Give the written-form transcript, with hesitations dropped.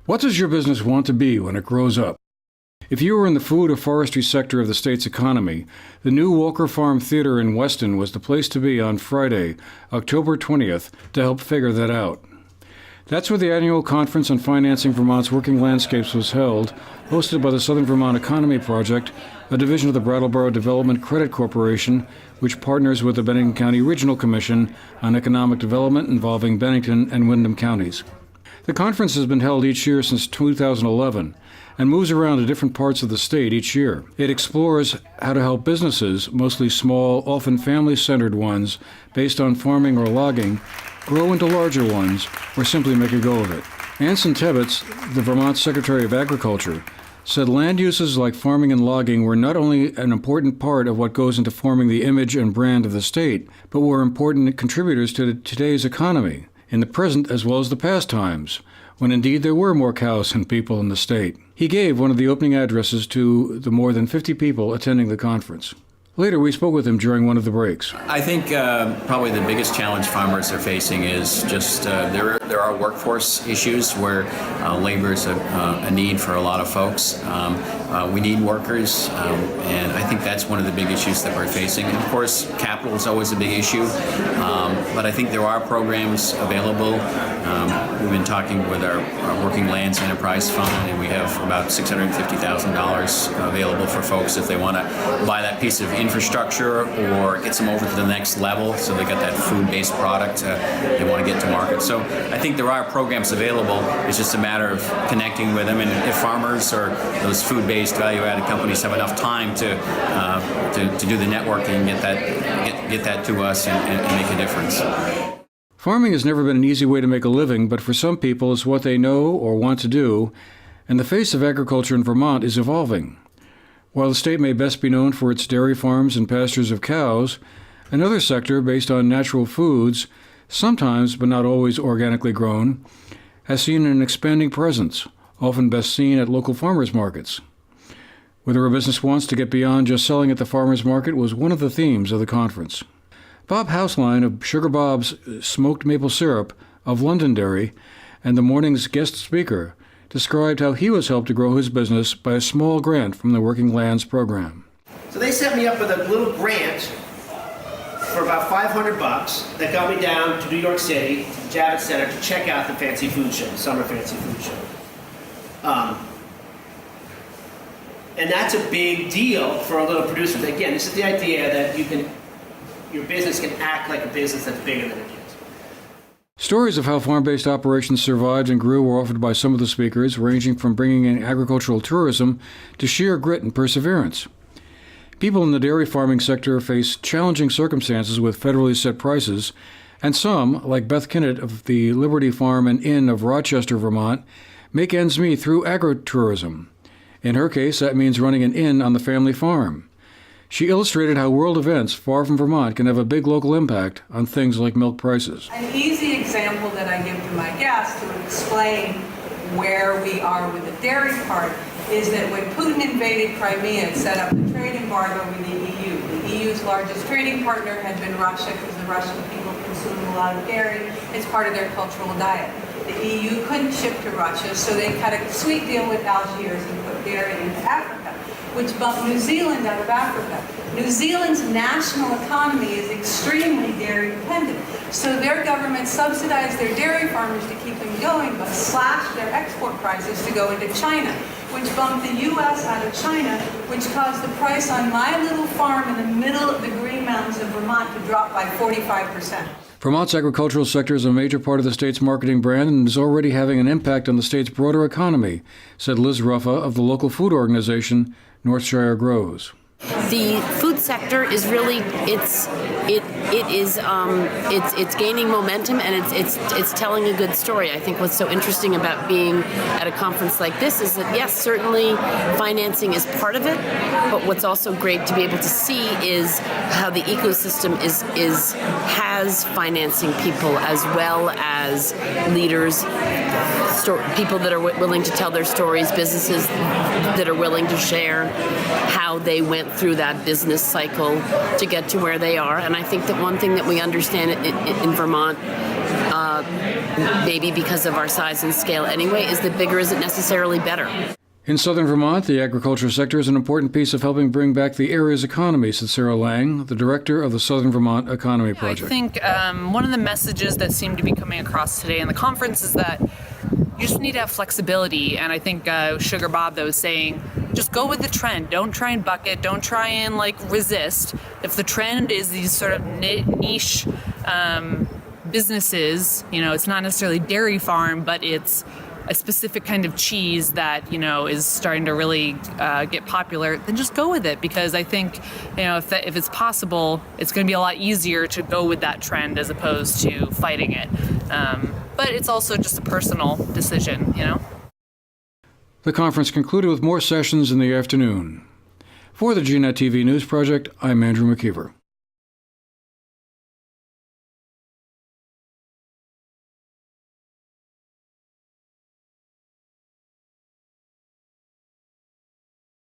What does your business want to be when it grows up? If you were in the food or forestry sector of the state's economy, the new Walker Farm Theater in Weston was the place to be on Friday, October 20th, to help figure that out. That's where the annual Conference on Financing Vermont's Working Landscapes was held, hosted by the Southern Vermont Economy Project, a division of the Brattleboro Development Credit Corporation, which partners with the Bennington County Regional Commission on economic development involving Bennington and Windham counties. The conference has been held each year since 2011 and moves around to different parts of the state each year. It explores how to help businesses, mostly small, often family-centered ones, based on farming or logging, grow into larger ones, or simply make a go of it. Anson Tebbetts, the Vermont Secretary of Agriculture, said land uses like farming and logging were not only an important part of what goes into forming the image and brand of the state, but were important contributors to today's economy, in the present as well as the past times, when indeed there were more cows than people in the state. He gave one of the opening addresses to the more than 50 people attending the conference. Later, we spoke with him during one of the breaks. I think probably the biggest challenge farmers are facing is just there are workforce issues where labor is a need for a lot of folks. We need workers, and I think that's one of the big issues that we're facing. And of course, capital is always a big issue, but I think there are programs available. We've been talking with our Working Lands Enterprise Fund, and we have about $650,000 available for folks if they want to buy that piece of infrastructure or gets them over to the next level, so they got that food-based product they want to get to market. So I think there are programs available. It's just a matter of connecting with them, and if farmers or those food-based value-added companies have enough time to do the networking, get that to us and make a difference. Farming has never been an easy way to make a living, but for some people it's what they know or want to do, and the face of agriculture in Vermont is evolving. While the state may best be known for its dairy farms and pastures of cows, another sector based on natural foods, sometimes but not always organically grown, has seen an expanding presence, often best seen at local farmers markets. Whether a business wants to get beyond just selling at the farmers market was one of the themes of the conference. Bob Hausline of Sugar Bob's Smoked Maple Syrup of Londonderry and the morning's guest speaker described how he was helped to grow his business by a small grant from the Working Lands program. So they set me up with a little grant for about $500 that got me down to New York City, Javits Center, to check out the Fancy Food Show, the Summer Fancy Food Show. And that's a big deal for a little producer. Again, this is the idea that your business can act like a business that's bigger than it is. Stories of how farm-based operations survived and grew were offered by some of the speakers, ranging from bringing in agricultural tourism to sheer grit and perseverance. People in the dairy farming sector face challenging circumstances with federally set prices, and some, like Beth Kinnett of the Liberty Farm and Inn of Rochester, Vermont, make ends meet through agritourism. In her case, that means running an inn on the family farm. She illustrated how world events far from Vermont can have a big local impact on things like milk prices. An easy example that I give to my guests to explain where we are with the dairy part is that when Putin invaded Crimea and set up the trade embargo with the EU's largest trading partner had been Russia, because the Russian people consume a lot of dairy. It's part of their cultural diet. The EU couldn't ship to Russia, so they cut a sweet deal with Algiers and put dairy into Africa, which bumped New Zealand out of Africa. New Zealand's national economy is extremely dairy dependent, so their government subsidized their dairy farmers to keep them going, but slashed their export prices to go into China, which bumped the U.S. out of China, which caused the price on my little farm in the middle of the Green Mountains of Vermont to drop by 45%. Vermont's agricultural sector is a major part of the state's marketing brand and is already having an impact on the state's broader economy, said Liz Ruffa of the local food organization Northshire Grows. The food sector is really it's gaining momentum, and it's telling a good story. I think what's so interesting about being at a conference like this is that yes, certainly financing is part of it, but what's also great to be able to see is how the ecosystem has financing people as well as leaders, people that are willing to tell their stories, businesses that are willing to share how they went through that business cycle to get to where they are. And I think that one thing that we understand in Vermont maybe because of our size and scale anyway, is that bigger isn't necessarily better. In southern Vermont, the agriculture sector is an important piece of helping bring back the area's economy, said Sarah Lang, the director of the Southern Vermont Economy Project. I think one of the messages that seemed to be coming across today in the conference is that you just need to have flexibility. And I think Sugar Bob, though, was saying, just go with the trend. Don't try and buck it. Don't try and resist. If the trend is these sort of niche businesses, it's not necessarily dairy farm, but it's a specific kind of cheese that, is starting to really get popular, then just go with it. Because I think, if it's possible, it's going to be a lot easier to go with that trend as opposed to fighting it. But it's also just a personal decision, The conference concluded with more sessions in the afternoon. For the GNet TV News Project, I'm Andrew McKeever.